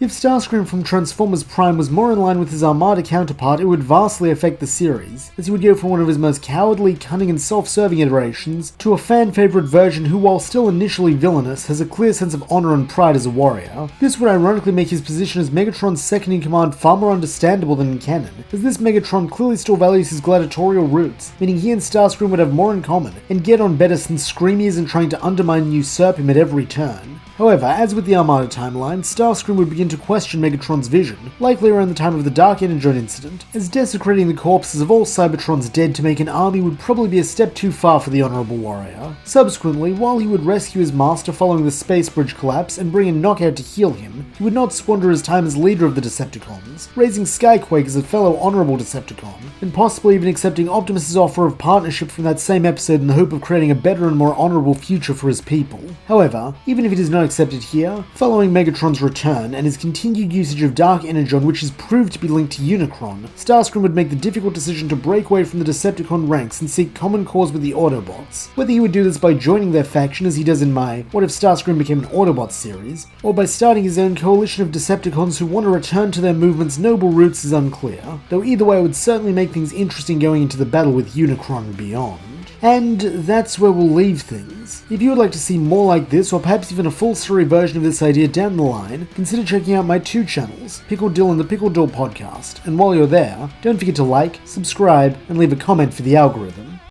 If Starscream from Transformers Prime was more in line with his Armada counterpart, it would vastly affect the series, as he would go from one of his most cowardly, cunning and self-serving iterations to a fan-favourite version who, while still initially villainous, has a clear sense of honour and pride as a warrior. This would ironically make his position as Megatron's second-in-command far more understandable than in canon, as this Megatron clearly still values his gladiatorial roots, meaning he and Starscream would have more in common, and get on better since Screamy isn't trying to undermine and usurp him at every turn. However, as with the Armada timeline, Starscream would begin to question Megatron's vision, likely around the time of the Dark Energon incident, as desecrating the corpses of all Cybertrons dead to make an army would probably be a step too far for the honourable warrior. Subsequently, while he would rescue his master following the space bridge collapse and bring in Knockout to heal him, he would not squander his time as leader of the Decepticons, raising Skyquake as a fellow honourable Decepticon, and possibly even accepting Optimus's offer of partnership from that same episode in the hope of creating a better and more honourable future for his people. However, even if it is not accepted here, following Megatron's return and his continued usage of Dark Energon, which is proved to be linked to Unicron, Starscream would make the difficult decision to break away from the Decepticon ranks and seek common cause with the Autobots. Whether he would do this by joining their faction as he does in my What If Starscream Became an Autobot series, or by starting his own coalition of Decepticons who want to return to their movement's noble roots is unclear, though either way it would certainly make things interesting going into the battle with Unicron and beyond. And that's where we'll leave things. If you would like to see more like this, or perhaps even a full story version of this idea down the line, consider checking out my two channels, Pickle Dill and the Pickle Dill Podcast, and while you're there, don't forget to like, subscribe, and leave a comment for the algorithm.